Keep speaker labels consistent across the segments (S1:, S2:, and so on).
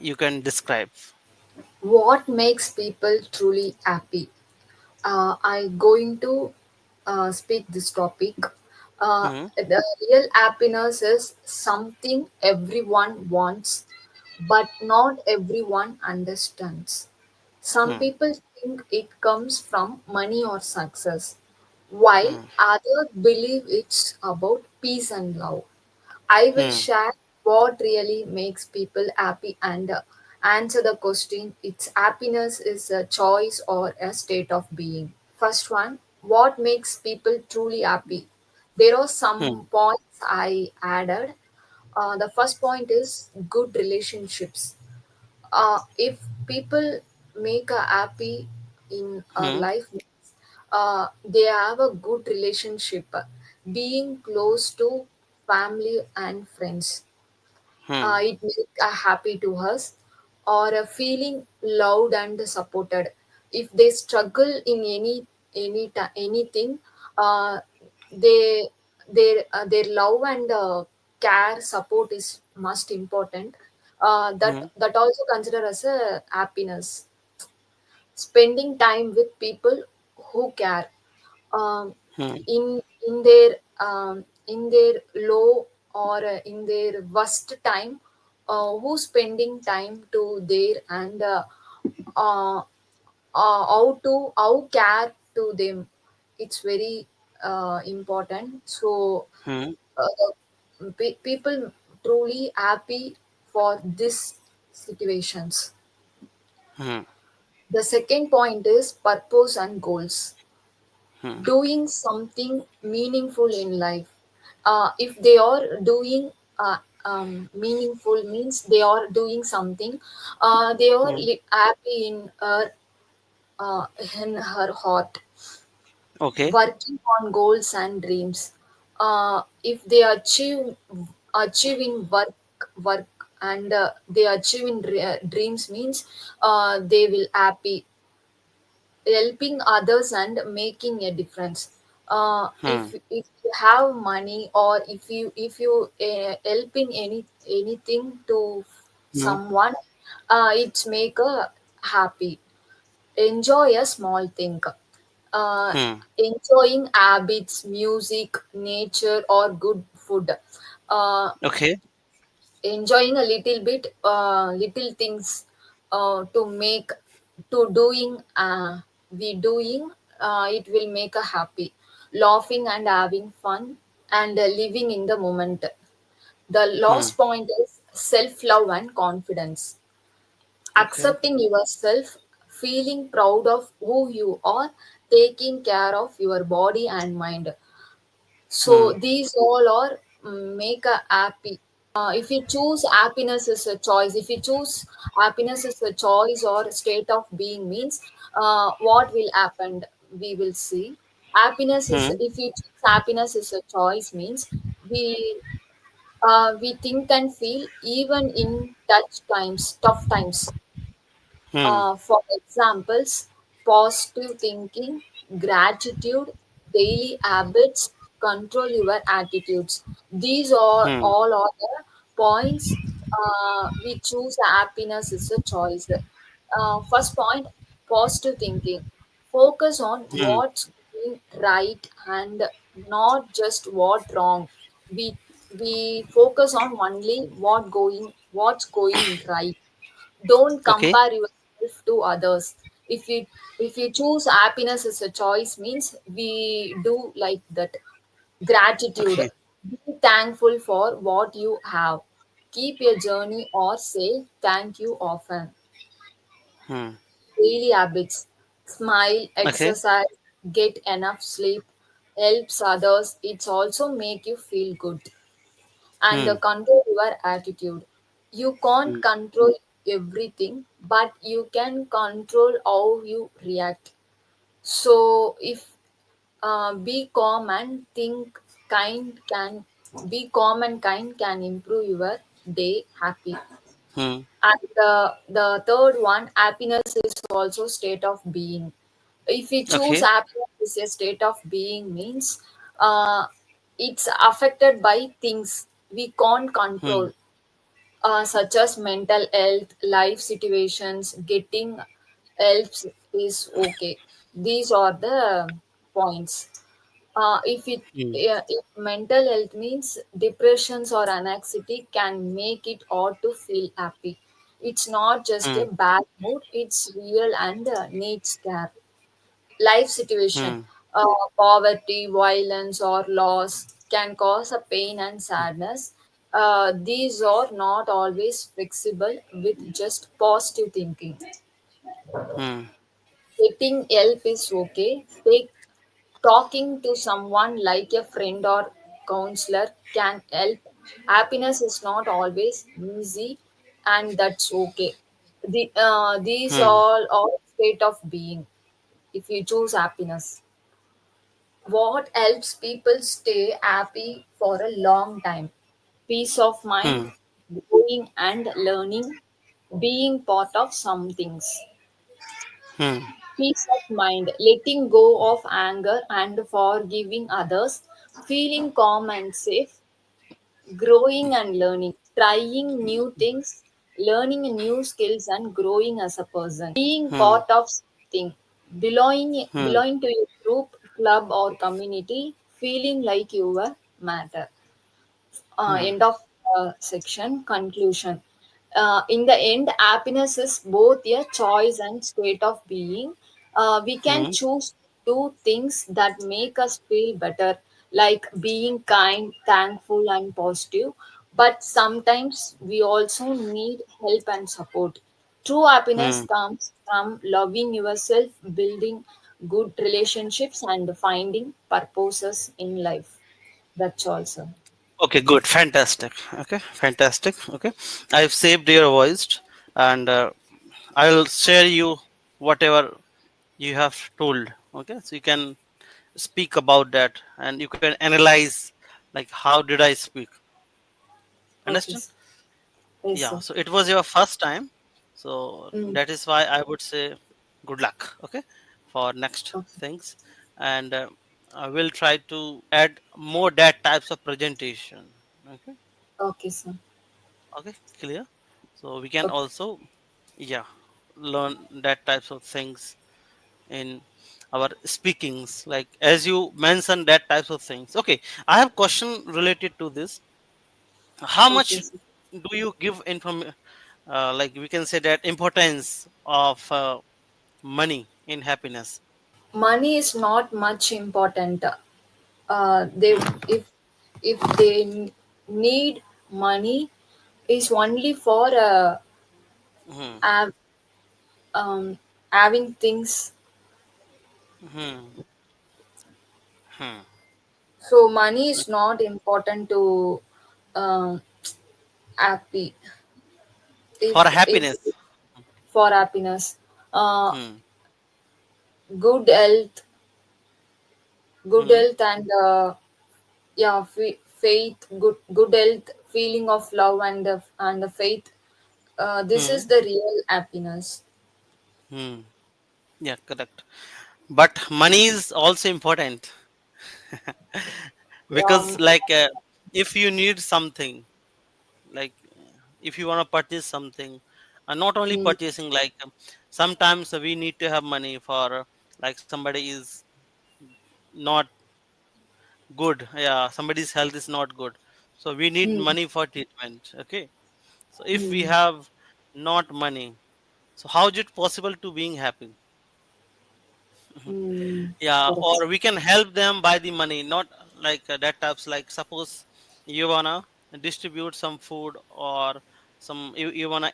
S1: you can describe.
S2: What makes people truly happy? I going to speak this topic.
S1: Hmm.
S2: The real happiness is something everyone wants, but not everyone understands. Some
S1: Hmm.
S2: people think it comes from money or success, while
S1: Hmm.
S2: others believe it's about peace and love. I will
S1: Hmm.
S2: share what really makes people happy and answer the question its happiness is a choice or a state of being. First one, what makes people truly happy? There are
S1: Hmm.
S2: some points I added. The first point is good relationships. If people make a happy in our
S1: Hmm.
S2: life, they have a good relationship, being close to family and friends,
S1: Hmm.
S2: it make happy to us, or feeling loved and supported. If they struggle in anything, uh, they their love and care support is most important.
S1: Hmm.
S2: That also consider as a happiness. Spending time with people who care, um,
S1: Hmm.
S2: in their low or in their worst time, who spending time to there and uh, how care to them, it's very important. So
S1: Hmm.
S2: people truly happy for this situations.
S1: Hmm.
S2: The second point is purpose and goals.
S1: Hmm.
S2: Doing something meaningful in life. If they are doing meaningful means they are doing something, they are
S1: Hmm.
S2: happy uh, in her heart,
S1: Okay.
S2: working on goals and dreams. If they achieving work and they achieving dreams means they will happy, helping others and making a difference.
S1: Hmm.
S2: If you have money, or if you help in anything to
S1: Hmm.
S2: someone, it's make a happy. Enjoy a small thing. uh,
S1: Hmm.
S2: Enjoying habits, music, nature, or good food. uh,
S1: Okay.
S2: Enjoying a little bit, little things to make to doing we doing, it will make a happy. Laughing and having fun and living in the moment. The
S1: Hmm.
S2: last point is self love and confidence.
S1: Okay.
S2: Accepting yourself, feeling proud of who you are, taking care of your body and mind.
S1: Hmm.
S2: So these all are make a happy. If you choose happiness as a choice, if you choose happiness as a choice or state of being means, what will happen? We will see. Happiness is,
S1: Hmm.
S2: if you choose happiness as a choice means we think and feel even in tough times.
S1: Hmm.
S2: For examples, positive thinking, gratitude, daily habits, control your attitudes. These are
S1: Hmm.
S2: all are the points we choose happiness is a choice. First point, positive thinking. Focus on
S1: Hmm.
S2: what's going right and not just what wrong. We we focus on only what's going right. Don't
S1: Okay.
S2: compare yourself to others. If you choose happiness as a choice means we do like that. Gratitude.
S1: Okay.
S2: Be thankful for what you have. Keep your journey or say thank you often.
S1: Hmm.
S2: Daily habits. Smile,
S1: Okay.
S2: exercise, get enough sleep, helps others. It's also make you feel good. And
S1: Hmm.
S2: control your attitude. You can't
S1: Hmm.
S2: control everything, but you can control how you react. So, if be calm and think kind can be calm and kind can improve your day happy.
S1: Hmm.
S2: And the third one, happiness is also state of being. If we choose
S1: Okay.
S2: happiness as a state of being means uh, it's affected by things we can't
S1: Hmm.
S2: control. such as mental health, life situations, getting help is okay. These are the points.
S1: Hmm.
S2: If mental health means depressions or anxiety can make it hard to feel happy. It's not just a
S1: Hmm.
S2: bad mood, it's real and needs care. Life situation,
S1: Hmm.
S2: poverty, violence, or loss can cause a pain and sadness. These are not always fixable with just positive thinking.
S1: Hmm.
S2: Getting help is okay. Take Talking to someone like a friend or counselor can help. Happiness is not always easy, and that's okay. These
S1: Hmm.
S2: all are state of being. If you choose happiness, what helps people stay happy for a long time? Peace of mind,
S1: Hmm.
S2: growing and learning, being part of some things.
S1: Hmm.
S2: Peace of mind, letting go of anger and forgiving others, feeling calm and safe, growing and learning, trying new things, learning new skills and growing as a person, being
S1: Hmm.
S2: part of something,
S1: Hmm.
S2: belonging to a group, club or community, feeling like you were matter.
S1: Hmm.
S2: End of section. Conclusion. In the end, happiness is both a choice and state of being. We can
S1: Hmm.
S2: choose to do things that make us feel better, like being kind, thankful, and positive. But sometimes we also need help and support. True happiness
S1: Hmm.
S2: comes from loving yourself, building good relationships, and finding purposes in life. That's also.
S1: Okay, good. Fantastic. Okay, fantastic. Okay. I've saved your voice, and I'll share you whatever you have told. Okay, so you can speak about that, and you can analyze like how did I speak.
S2: Okay,
S1: Understand?
S2: sir. Yes,
S1: Yeah.
S2: sir.
S1: So it was your first time, so
S2: Mm,
S1: that is why I would say good luck. Okay, for next
S2: okay.
S1: things, and I will try to add more that types of presentation. Okay.
S2: Okay, sir.
S1: Okay, clear. So we can
S2: Okay.
S1: also, yeah, learn that types of things in our speakings, like as you mentioned that types of things. Okay, I have question related to this. How
S2: Okay,
S1: much
S2: sir.
S1: do you give like we can say that importance of money in happiness?
S2: Money is not much important. They
S1: Hmm.
S2: if they need money, is only for
S1: Hmm.
S2: have, um, having things.
S1: Hmm. Hmm.
S2: So money is not important to um, happy.
S1: For
S2: If
S1: happiness.
S2: for happiness, uh,
S1: Hmm.
S2: good health, good
S1: Hmm.
S2: health and yeah, faith, good health, feeling of love and the faith. This is
S1: Hmm.
S2: the real happiness.
S1: Hmm. Yeah, correct. But money is also important because
S2: Um,
S1: like if you need something, like if you want to purchase something, not only
S2: mm,
S1: purchasing, like sometimes we need to have money for like somebody is not good, yeah, somebody's health is not good, so we need
S2: mm,
S1: money for treatment. Okay, so if we
S2: mm,
S1: have not money, so how is it possible to being happy? Yeah,
S2: correct.
S1: or we can help them by the money, not like that types, like suppose you wanna distribute some food or you wanna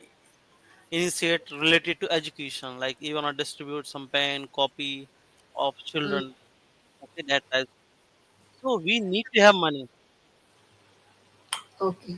S1: initiate related to education, like you wanna distribute some pen copy of
S2: Mm,
S1: children. Okay, that type. So we need to have money.
S2: okay.